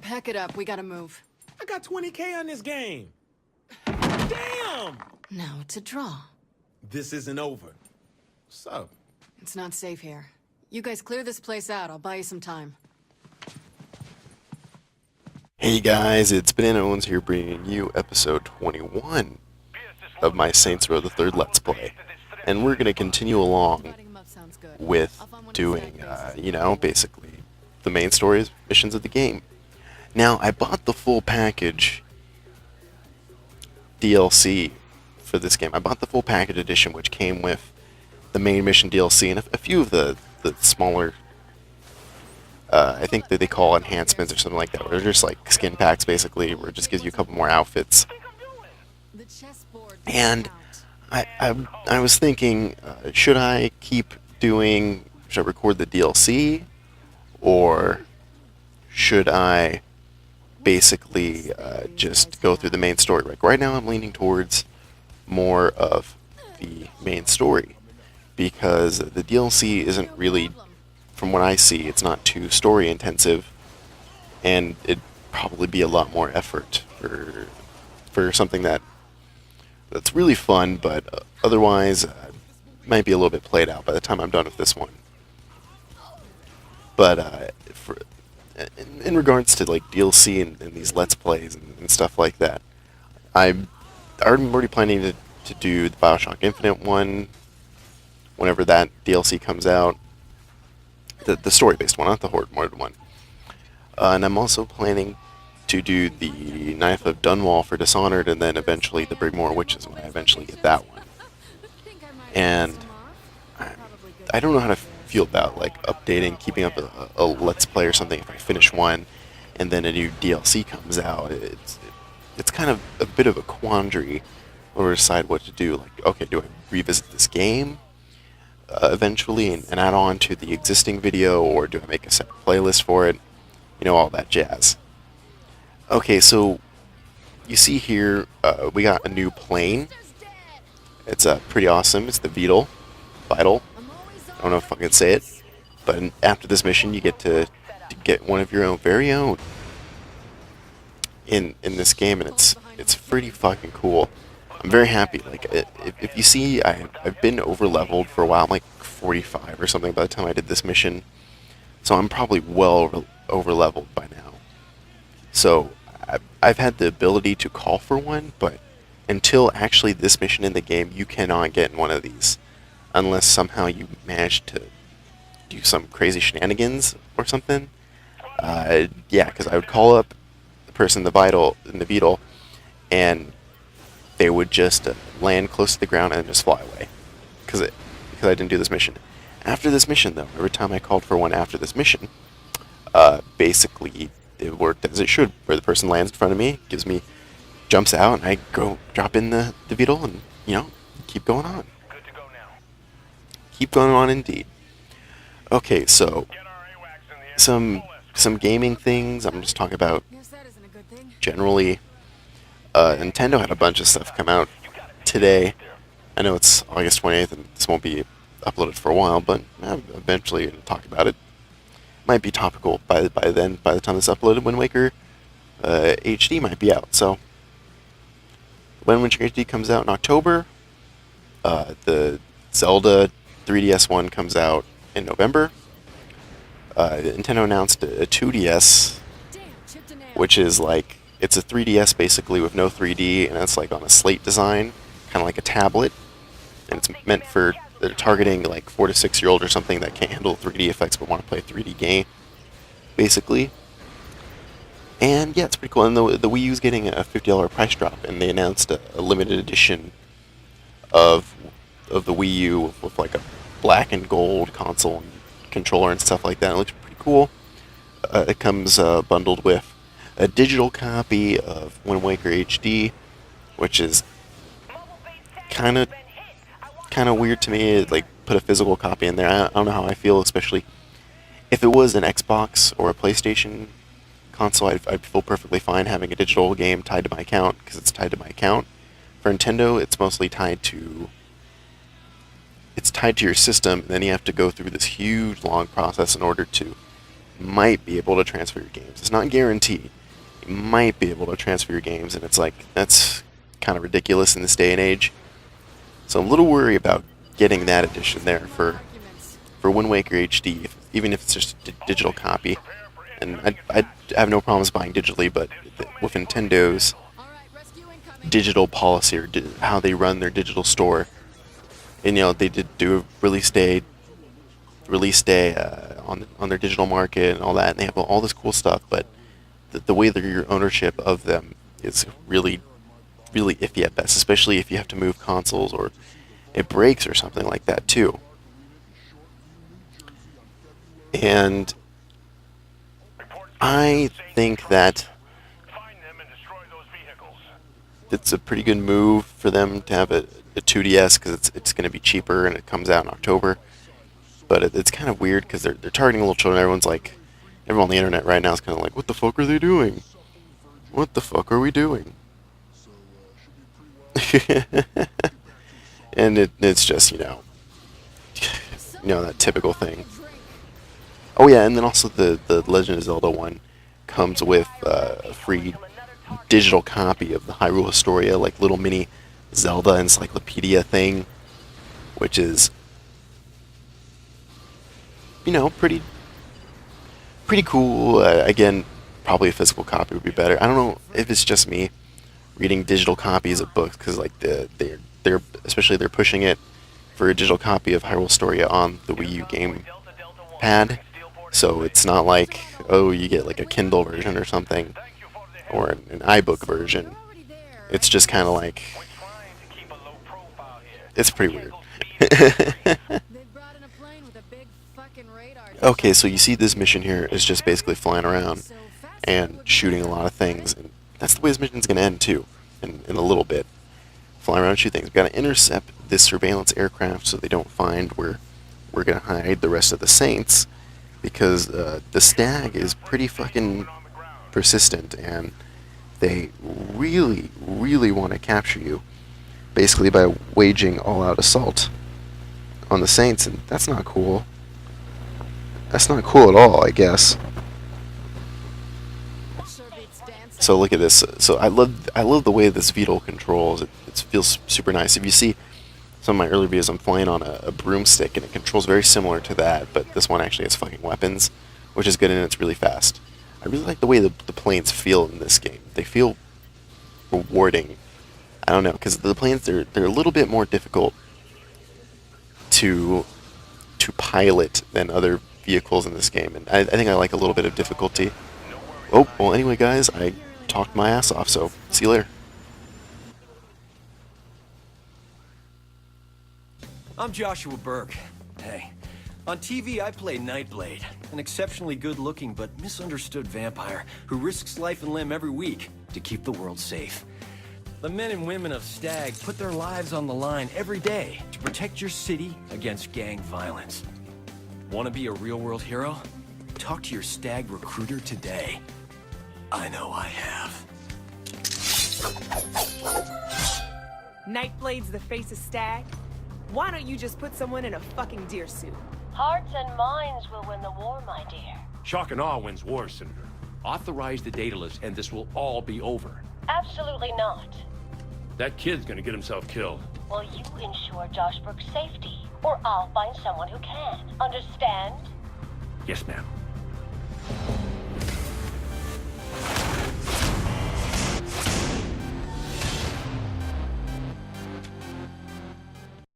Pack it up. We gotta move. I got 20K on this game. Damn! Now it's a draw. This isn't over. What's up? It's not safe here. You guys clear this place out. I'll buy you some time. Hey guys, it's Bananaowns here bringing you episode 21 of my Saints Row the Third Let's Play. And we're going to continue along with doing, basically the main stories, missions of the game. Now, I bought the full package DLC for this game. I bought the full package edition, which came with the main mission DLC and a few of the smaller, I think that they call enhancements or something like that, where they're just like skin packs, basically, where it just gives you a couple more outfits. And I was thinking, should I record the DLC, or should I basically just go through the main story? Like right now I'm leaning towards more of the main story, because the DLC isn't really, from what I see, it's not too story intensive, and it'd probably be a lot more effort for something that's really fun, but otherwise might be a little bit played out by the time I'm done with this one. But in regards to like DLC and these Let's Plays and stuff like that, I'm already planning to do the Bioshock Infinite one whenever that DLC comes out. The story-based one, not the horde mode one. And I'm also planning to do the Knife of Dunwall for Dishonored, and then eventually the Brigmore Witches when I eventually get that one. And I don't know how to feel about like updating, keeping up a Let's Play or something if I finish one and then a new DLC comes out. It's kind of a bit of a quandary or decide what to do. Like, okay, do I revisit this game eventually and add on to the existing video, or do I make a separate playlist for it? You know, all that jazz. Okay, so you see here we got a new plane. It's pretty awesome. It's the Vital. I don't know if I can say it, but after this mission you get to get one of your own very own in this game, and it's pretty fucking cool. I'm very happy. Like, if you see, I've been over leveled for a while. I'm like 45 or something by the time I did this mission, so I'm probably well over leveled by now. So I've had the ability to call for one, but until actually this mission in the game, you cannot get in one of these unless somehow you manage to do some crazy shenanigans or something. Yeah, because I would call up the person in the Beetle, and they would just land close to the ground and just fly away, because I didn't do this mission. After this mission, though, every time I called for one after this mission, basically it worked as it should, where the person lands in front of me, jumps out, and I go drop in the Beetle, and keep going on. Keep going on, indeed. Okay, so some gaming things. I'm just talking about generally. Nintendo had a bunch of stuff come out today. I know it's August 28th, and this won't be uploaded for a while, but I'm eventually going to talk about it. Might be topical by then. By the time this is uploaded, Wind Waker HD might be out. So when Wind Waker HD comes out in October, the Zelda 3DS one comes out in November. Nintendo announced a 2DS, which is like, it's a 3DS basically with no 3D, and it's like on a slate design, kind of like a tablet, and it's meant for, they're targeting like 4 to 6 year old or something that can't handle 3D effects but want to play a 3D game, basically. And yeah, it's pretty cool. And the Wii U's getting a $50 price drop, and they announced a limited edition of the Wii U with like a black and gold console and controller and stuff like that. It looks pretty cool. It comes bundled with a digital copy of Wind Waker HD, which is kind of weird to me. Like, put a physical copy in there. I don't know how I feel, especially if it was an Xbox or a PlayStation console. I'd feel perfectly fine having a digital game tied to my account, because it's tied to my account. For Nintendo, it's mostly tied to your system, and then you have to go through this huge long process in order to might be able to transfer your games. It's not guaranteed. You might be able to transfer your games, and it's like, that's kind of ridiculous in this day and age. So I'm a little worried about getting that edition there for Wind Waker HD, even if it's just a digital copy. And I have no problems buying digitally, but with Nintendo's digital policy, or how they run their digital store, and they did do a release day on their digital market and all that, and they have all this cool stuff, but the way that your ownership of them is really, really iffy at best, especially if you have to move consoles or it breaks or something like that too. And I think that it's a pretty good move for them to have a 2DS, because it's going to be cheaper and it comes out in October. But it's kind of weird because they're targeting little children. Everyone on the internet right now is kind of like, what the fuck are they doing? What the fuck are we doing? And it's just, that typical thing. Oh yeah, and then also the Legend of Zelda one comes with a free digital copy of the Hyrule Historia, like little mini Zelda encyclopedia thing, which is, pretty cool. Again, probably a physical copy would be better. I don't know if it's just me reading digital copies of books, because like they're especially they're pushing it for a digital copy of Hyrule Historia on the Wii U game pad. So it's not like, oh, you get like a Kindle version or something, or an iBook version. It's just kind of like, it's pretty weird. Okay, so you see this mission here is just basically flying around and shooting a lot of things, and that's the way this mission's going to end too, in a little bit. Fly around and shoot things. We've got to intercept this surveillance aircraft so they don't find where we're going to hide the rest of the Saints, because the Stag is pretty fucking persistent, and they really, really want to capture you, basically by waging all-out assault on the Saints, and that's not cool. That's not cool at all, I guess. So look at this. So I love the way this Beetle controls. It feels super nice. If you see some of my earlier videos, I'm flying on a broomstick, and it controls very similar to that, but this one actually has fucking weapons, which is good, and it's really fast. I really like the way the planes feel in this game. They feel rewarding. I don't know, because the planes, they're a little bit more difficult to pilot than other vehicles in this game, and I think I like a little bit of difficulty. Oh, well, anyway, guys, I talked my ass off, so see you later. I'm Joshua Burke. Hey, on TV I play Nightblade, an exceptionally good-looking but misunderstood vampire who risks life and limb every week to keep the world safe. The men and women of Stag put their lives on the line every day to protect your city against gang violence. Want to be a real-world hero? Talk to your Stag recruiter today. I know I have. Nightblade's the face of Stag? Why don't you just put someone in a fucking deer suit? Hearts and minds will win the war, my dear. Shock and awe wins wars, Senator. Authorize the data list and this will all be over. Absolutely not. That kid's gonna get himself killed. Will you ensure Josh Brooks' safety? Or I'll find someone who can. Understand? Yes, ma'am.